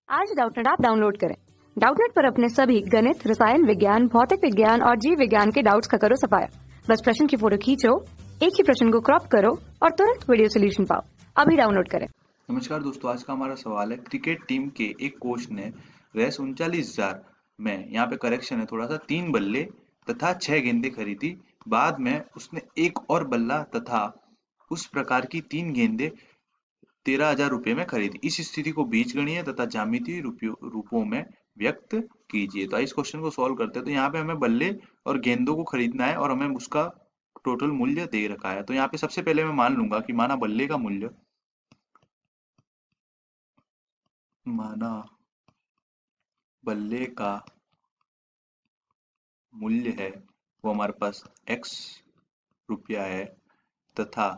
आज Doubtnut app download करें। Doubtnut पर अपने सभी गणित, रसायन विज्ञान, भौतिक विज्ञान और जीव विज्ञान के डाउट्स का करो सफाया। बस प्रश्न की फोटो खींचो, एक ही प्रश्न को क्रॉप करो और तुरंत वीडियो सोल्यूशन पाओ। अभी डाउनलोड करें। नमस्कार दोस्तों, आज का हमारा सवाल है क्रिकेट टीम के एक कोच ने रेस 39,000 में, यहाँ पे करेक्शन है थोड़ा सा, 3 बल्ले तथा 6 गेंदें खरीदी। बाद में उसने एक और बल्ला तथा उस प्रकार की 3 गेंदें 13,000 रुपये में खरीदी। इस स्थिति को बीजगणितीय तथा ज्यामितीय रूपों में व्यक्त कीजिए। तो इस क्वेश्चन को सॉल्व करते हैं। तो यहाँ पे हमें बल्ले और गेंदों को खरीदना है और हमें उसका टोटल मूल्य दे रखा है। तो यहाँ पे सबसे पहले मैं मान लूंगा कि माना बल्ले का मूल्य, माना बल्ले का मूल्य है वो हमारे पास x रुपया है तथा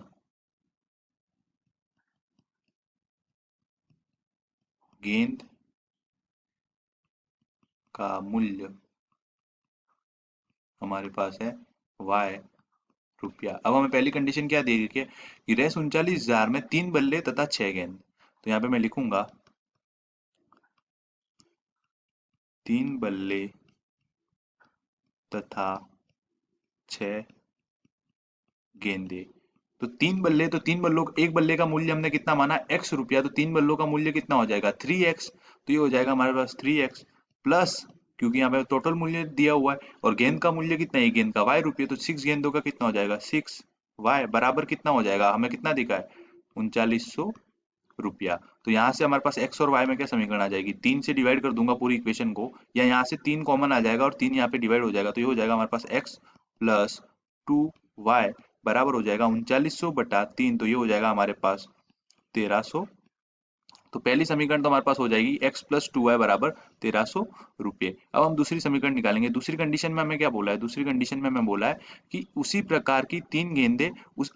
गेंद का मूल्य हमारे पास है y रुपया। अब हमें पहली कंडीशन क्या दी गई है कि रेस 39,000 में 3 बल्ले तथा 6 गेंद। तो यहाँ पे मैं लिखूंगा 3 बल्ले तथा 6 गेंदे। तो 3 बल्ले, तो 3 बल्लों, एक बल्ले का मूल्य हमने कितना माना, x रुपया। तो 3 बल्लों का मूल्य कितना हो जाएगा, 3x। तो ये हो जाएगा हमारे पास 3x प्लस, क्योंकि यहाँ पे टोटल मूल्य दिया हुआ है, और गेंद का मूल्य कितना है, गेंद का y रुपये। तो 6 गेंदों का कितना हो जाएगा, 6y बराबर कितना हो जाएगा, हमें कितना दिखा है, 3900 रुपया। तो यहाँ से हमारे पास x और y में क्या समीकरण आ जाएगी, 3 से डिवाइड कर दूंगा पूरी इक्वेशन को, या यहाँ से 3 कॉमन आ जाएगा और 3 यहाँ पे डिवाइड हो जाएगा। तो ये हो जाएगा हमारे पास x प्लस 2y बराबर हो जाएगा 3900/3। तो ये हो जाएगा हमारे पास 1300। तो पहली समीकरण तो हमारे पास हो जाएगी x प्लस 2y बराबर 1300 रुपये। अब हम दूसरी समीकरण निकालेंगे। दूसरी कंडीशन में हमें क्या बोला है, दूसरी कंडीशन में हमें बोला है कि उसी प्रकार की 3 गेंदें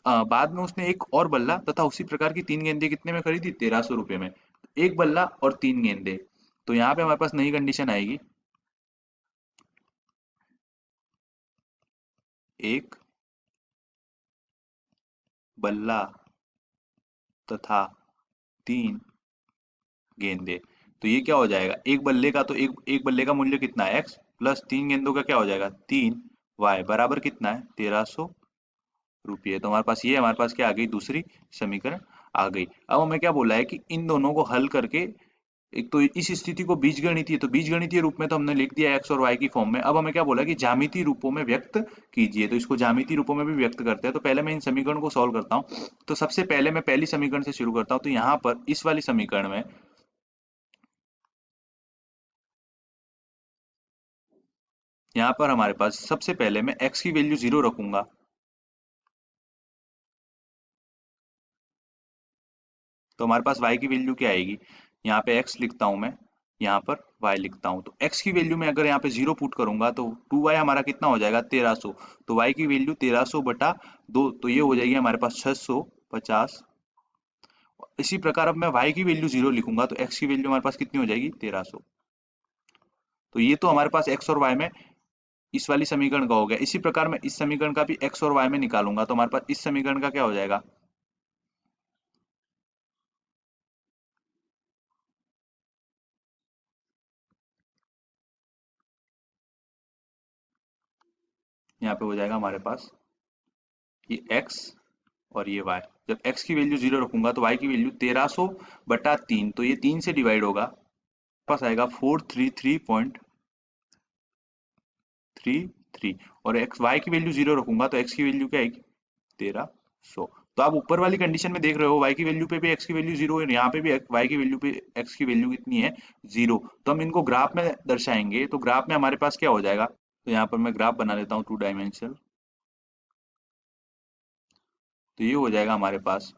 बाद में उसने एक और बल्ला तथा उसी प्रकार की 3 गेंदें कितने में खरीदी, 1300 रुपये में। एक बल्ला और 3 गेंदें। तो यहाँ पे हमारे पास नई कंडीशन आएगी, एक बल्ला तथा 3 गेंदे। तो ये क्या हो जाएगा, एक बल्ले का, तो एक बल्ले का मूल्य कितना है, x प्लस 3 गेंदों का क्या हो जाएगा, 3y बराबर कितना है, 1300 रुपये। तो हमारे पास ये, हमारे पास क्या आ गई, दूसरी समीकरण आ गई। अब हमें क्या बोला है कि इन दोनों को हल करके, एक तो इस स्थिति को बीजगणितीय, तो बीजगणितीय रूप में तो हमने लिख दिया x और y की फॉर्म में। अब हमें क्या बोला है कि ज्यामितीय रूपों में व्यक्त कीजिए। तो इसको ज्यामितीय रूपों में भी व्यक्त करते हैं। तो पहले मैं इन समीकरण को सॉल्व करता हूँ। तो सबसे पहले मैं पहली समीकरण से शुरू करता हूँ। तो यहाँ पर इस वाली समीकरण में, यहाँ पर हमारे पास सबसे पहले मैं x की वैल्यू 0 रखूंगा। तो हमारे पास y की वैल्यू क्या आएगी, यहाँ पे x लिखता हूं मैं, यहाँ पर y लिखता हूं। तो x की वैल्यू में अगर यहाँ पे 0 पुट करूंगा तो 2y हमारा कितना हो जाएगा, 1300। तो y की वैल्यू 1300/2, तो ये हो जाएगी हमारे पास 650। इसी प्रकार अब मैं y की वैल्यू 0 लिखूंगा तो x की वैल्यू हमारे पास कितनी हो जाएगी, 1300। तो ये तो हमारे पास x और y में इस वाली समीकरण का हो गया। इसी प्रकार मैं इस समीकरण का भी x और y में निकालूंगा तो हमारे पास इस समीकरण का क्या हो जाएगा, यहाँ पे हो जाएगा हमारे पास ये x और ये y। जब x की वैल्यू 0 रखूंगा तो y की वैल्यू 1300/3, तो ये 3 से डिवाइड होगा, पास आएगा 433.33। और x y की वैल्यू 0 रखूंगा तो x की वैल्यू क्या आएगी, 1300। तो आप ऊपर वाली कंडीशन में देख रहे हो, y की वैल्यू पे भी x की वैल्यू 0 है, यहाँ पे भी y की वैल्यू पे x की वैल्यू कितनी है, 0। तो हम इनको ग्राफ में दर्शाएंगे। तो ग्राफ में हमारे पास क्या हो जाएगा, तो यहाँ पर मैं ग्राफ बना लेता हूँ 2 डायमेंशनल। तो ये हो जाएगा हमारे पास,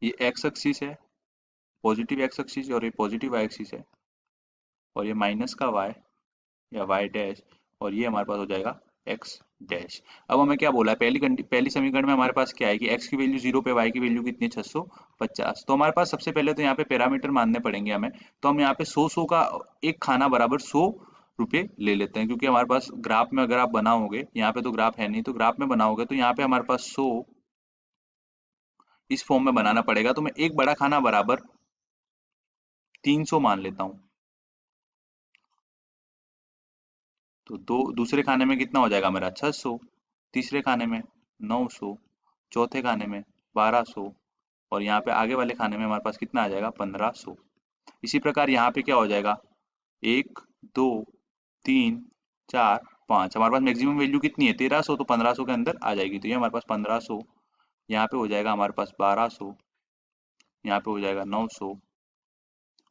ये x एक्सिस है, पॉजिटिव एक्स एक्सिस, और ये पॉजिटिव वाई एक्सिस है, और ये माइनस का y या y डैश, और ये हमारे पास हो जाएगा x डैश। अब हमें क्या बोला है, पहली समीकरण में हमारे पास क्या है कि x की वैल्यू 0 पे y की वैल्यू कितनी है, 650। तो हमारे पास सबसे पहले तो यहाँ पे पैरामीटर मानने पड़ेंगे हमें। तो हम यहाँ पे 100 का एक खाना बराबर 100 रुपये ले लेते हैं, क्योंकि हमारे पास ग्राफ में अगर आप बनाओगे, यहाँ पे तो ग्राफ है नहीं, तो ग्राफ में बनाओगे तो यहाँ पे हमारे पास 100, इस फॉर्म में बनाना पड़ेगा। तो मैं एक बड़ा खाना बराबर 300 मान लेता हूँ। तो दूसरे खाने में कितना हो जाएगा मेरा 600, तीसरे खाने में 900, चौथे खाने में 1200 और यहाँ पे आगे वाले खाने में हमारे पास कितना आ जाएगा 1500। इसी प्रकार यहाँ पे क्या हो जाएगा 1 2 3 4 5, हमारे पास मैक्सिमम वैल्यू कितनी है 1300, तो 1500 के अंदर आ जाएगी। तो ये हमारे पास 1500, यहाँ पे हो जाएगा हमारे पास 1200, यहाँ पे हो जाएगा 900,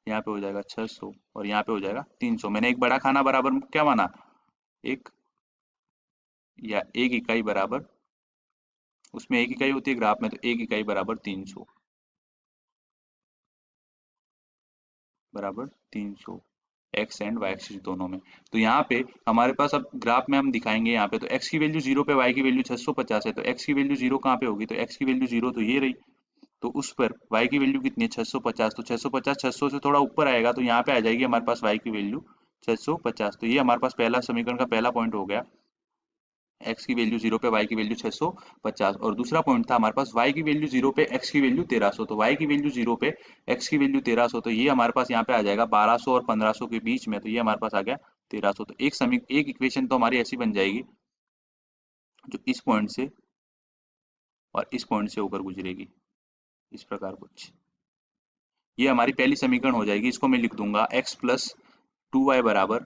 यहाँ पे हो जाएगा 600 और यहाँ पे हो जाएगा 300। मैंने एक बड़ा खाना बराबर क्या माना, एक या एक इकाई बराबर, उसमें एक इकाई होती है ग्राफ में, तो एक इकाई बराबर 300 बराबर 300 एक्स एंड वाई एक्सिस दोनों में। तो यहाँ पे हमारे पास अब ग्राफ में हम दिखाएंगे यहाँ पे, तो x की वैल्यू 0 पे y की वैल्यू 650 है, तो x की वैल्यू 0 कहाँ पे होगी, तो x की वैल्यू 0 तो ये रही, तो उस पर y की वैल्यू कितनी है 650, तो 650 600 से थोड़ा ऊपर आएगा तो यहाँ पे आ जाएगी हमारे पास y की वैल्यू 650। तो ये हमारे पास पहला समीकरण का पहला पॉइंट हो गया, x की वैल्यू 0 पे y की वैल्यू 650। और दूसरा पॉइंट था हमारे पास y की वैल्यू 0 पे x की वैल्यू 1300, तो y की वैल्यू 0 पे x की वैल्यू 1300, तो ये हमारे पास यहाँ पे आ जाएगा 1200 और 1500 के बीच में, तो ये हमारे पास आ गया 1300। तो एक इक्वेशन तो हमारी ऐसी बन जाएगी जो इस पॉइंट से और इस पॉइंट से होकर गुजरेगी, इस प्रकार कुछ। ये हमारी पहली समीकरण हो जाएगी, इसको मैं लिख दूंगा x प्लस 2y बराबर,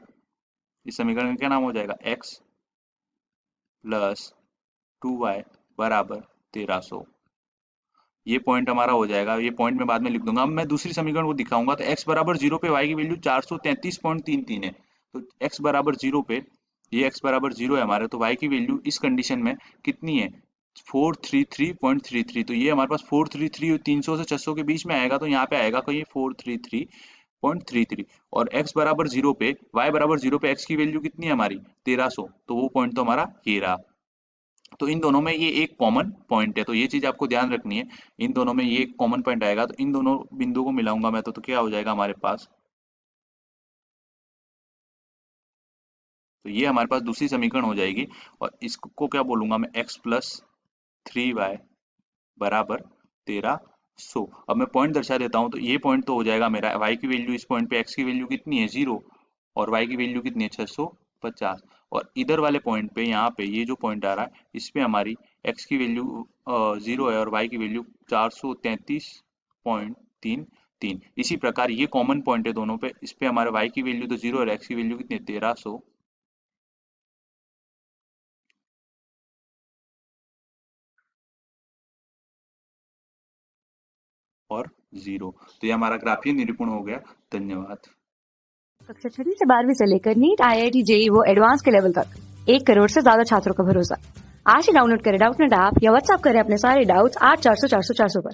इस समीकरण का क्या नाम हो जाएगा x प्लस 2y बराबर 1300। ये पॉइंट हमारा हो जाएगा, ये पॉइंट मैं बाद में लिख दूंगा। अब मैं दूसरी समीकरण को दिखाऊंगा, तो x बराबर 0 पे y की वैल्यू 433.33 है, तो x बराबर 0 पे, ये x बराबर 0 है हमारे, तो y की वैल्यू इस कंडीशन में कितनी है 433.33, तो ये हमारे पास 433 300 से 600 के बीच में आएगा, तो यहाँ पे आएगा कोई 433.33। और x बराबर 0 पे, y बराबर 0 पे x की वैल्यू कितनी है हमारी 1300, तो वो पॉइंट तो हमारा ये रहा। तो इन दोनों में ये एक कॉमन पॉइंट है, तो ये चीज आपको ध्यान रखनी है, इन दोनों में ये एक कॉमन पॉइंट आएगा, तो इन दोनों बिंदुओं को मिलाऊंगा मैं, तो क्या हो जाएगा हमारे पास, तो ये हमारे पास दूसरी समीकरण हो जाएगी। और इसको क्या बोलूंगा मैं, x प्लस 3y बराबर 1300। अब मैं पॉइंट दर्शा देता हूँ, तो ये पॉइंट तो हो जाएगा मेरा y की वैल्यू, इस पॉइंट पे x की वैल्यू कितनी है 0 और y की वैल्यू कितनी है 650, और इधर वाले पॉइंट पे, यहाँ पे ये जो पॉइंट आ रहा है, इस पे हमारी x की वैल्यू 0 है और y की वैल्यू 433.33। इसी प्रकार ये कॉमन पॉइंट है दोनों पे, इस पे हमारे y की वैल्यू तो 0 और x की वैल्यू कितनी है 1300 और 0। तो ये हमारा ग्राफीय निरूपण हो गया। धन्यवाद। कक्षा 6वीं से 12वीं से लेकर नीट, IIT, JEE वो एडवांस के लेवल तक 1 करोड़ से ज्यादा छात्रों का भरोसा। आज ही डाउनलोड करें डाउटनेट ऐप या व्हाट्सएप करें अपने सारे डाउट्स 8400 400 400 पर।